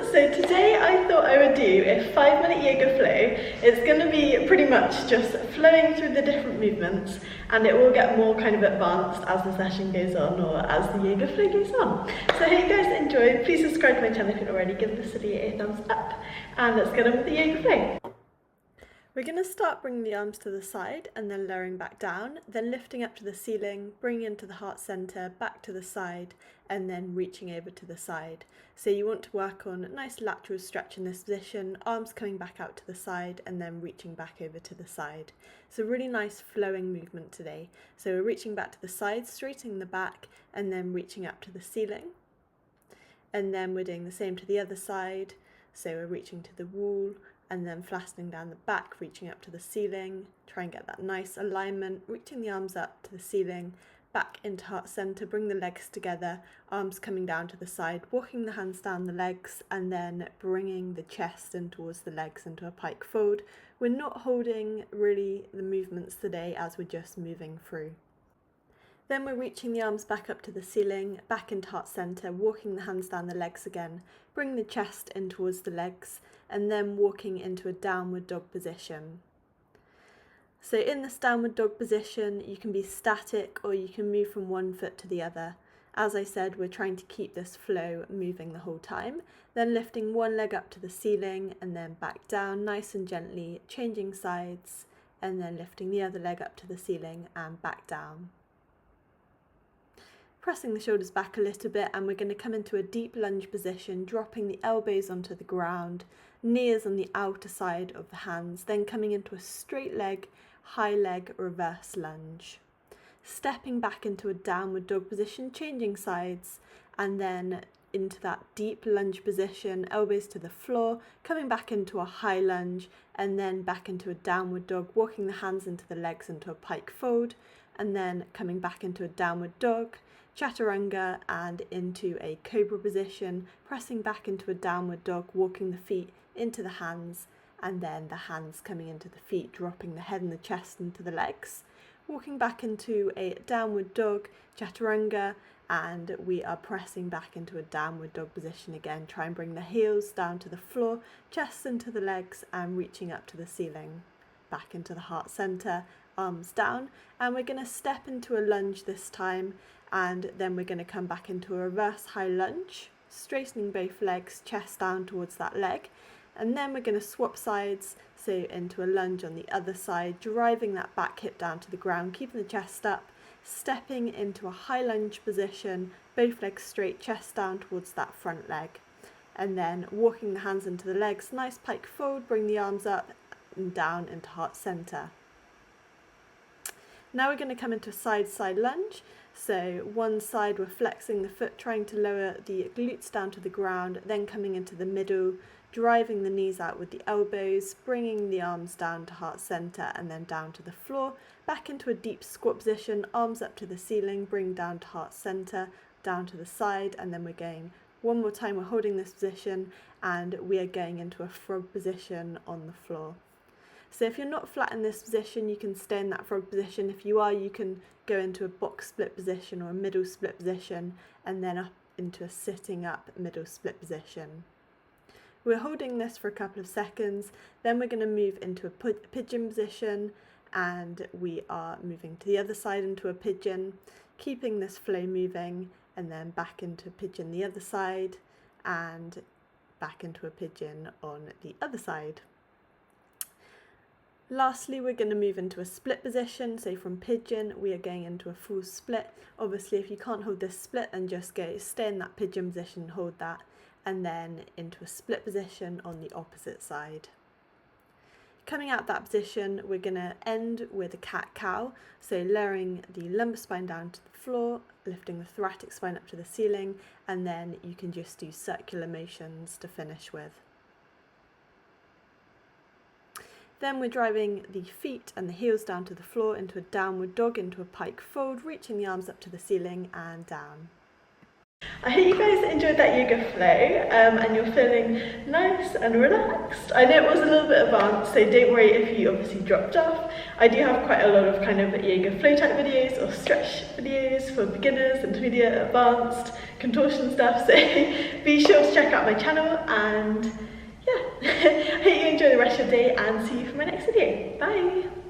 So today I thought I would do a 5-minute yoga flow. It's going to be pretty much just flowing through the different movements, and it will get more kind of advanced as the session goes on or as the yoga flow goes on. So I hope you guys enjoy. Please subscribe to my channel if you're not already. Give this video a thumbs up, and let's get on with the yoga flow. We're going to start bringing the arms to the side and then lowering back down, then lifting up to the ceiling, bringing into the heart center, back to the side, and then reaching over to the side. So you want to work on a nice lateral stretch in this position, arms coming back out to the side and then reaching back over to the side. It's a really nice flowing movement today. So we're reaching back to the side, straightening the back, and then reaching up to the ceiling. And then we're doing the same to the other side. So we're reaching to the wall, and then flattening down the back, reaching up to the ceiling, try and get that nice alignment, reaching the arms up to the ceiling, back into heart center, bring the legs together, arms coming down to the side, walking the hands down the legs, and then bringing the chest in towards the legs into a pike fold. We're not holding really the movements today as we're just moving through. Then we're reaching the arms back up to the ceiling, back into heart center, walking the hands down the legs again, bring the chest in towards the legs, and then walking into a downward dog position. So in this downward dog position, you can be static or you can move from one foot to the other. As I said, we're trying to keep this flow moving the whole time. Then lifting one leg up to the ceiling and then back down nice and gently, changing sides, and then lifting the other leg up to the ceiling and back down. Pressing the shoulders back a little bit, and we're going to come into a deep lunge position, dropping the elbows onto the ground, knees on the outer side of the hands, then coming into a straight leg, high leg reverse lunge. Stepping back into a downward dog position, changing sides, and then into that deep lunge position, elbows to the floor, coming back into a high lunge, and then back into a downward dog, walking the hands into the legs into a pike fold, and then coming back into a downward dog, chaturanga, and into a cobra position, pressing back into a downward dog, walking the feet into the hands, and then the hands coming into the feet, dropping the head and the chest into the legs, walking back into a downward dog, chaturanga, and we are pressing back into a downward dog position again. Try and bring the heels down to the floor, chest into the legs, and reaching up to the ceiling. Back into the heart center, arms down, and we're going to step into a lunge this time, and then we're going to come back into a reverse high lunge, straightening both legs, chest down towards that leg, and then we're going to swap sides, so into a lunge on the other side, driving that back hip down to the ground, keeping the chest up, stepping into a high lunge position, both legs straight, chest down towards that front leg, and then walking the hands into the legs, nice pike fold, bring the arms up and down into heart center. Now we're going to come into a side lunge. So one side we're flexing the foot, trying to lower the glutes down to the ground, then coming into the middle, driving the knees out with the elbows, bringing the arms down to heart center and then down to the floor, back into a deep squat position, arms up to the ceiling, bring down to heart center, down to the side, and then we're going one more time. We're holding this position and we are going into a frog position on the floor. So if you're not flat in this position, you can stay in that frog position. If you are, you can go into a box split position or a middle split position, and then up into a sitting up middle split position. We're holding this for a couple of seconds, then we're going to move into a pigeon position, and we are moving to the other side into a pigeon, keeping this flow moving, and then back into a pigeon the other side, and back into a pigeon on the other side. Lastly, we're going to move into a split position, so from pigeon we are going into a full split. Obviously if you can't hold this split, then just stay in that pigeon position, hold that, and then into a split position on the opposite side. Coming out that position, we're going to end with a cat-cow, so lowering the lumbar spine down to the floor, lifting the thoracic spine up to the ceiling, and then you can just do circular motions to finish with. Then we're driving the feet and the heels down to the floor into a downward dog, into a pike fold, reaching the arms up to the ceiling and down. I hope you guys enjoyed that yoga flow and you're feeling nice and relaxed. I know it was a little bit advanced, so don't worry if you obviously dropped off. I do have quite a lot of kind of yoga flow type videos or stretch videos for beginners, intermediate, advanced, contortion stuff, so be sure to check out my channel, and yeah, I hope you enjoy the rest of your day and see you for my next video. Bye!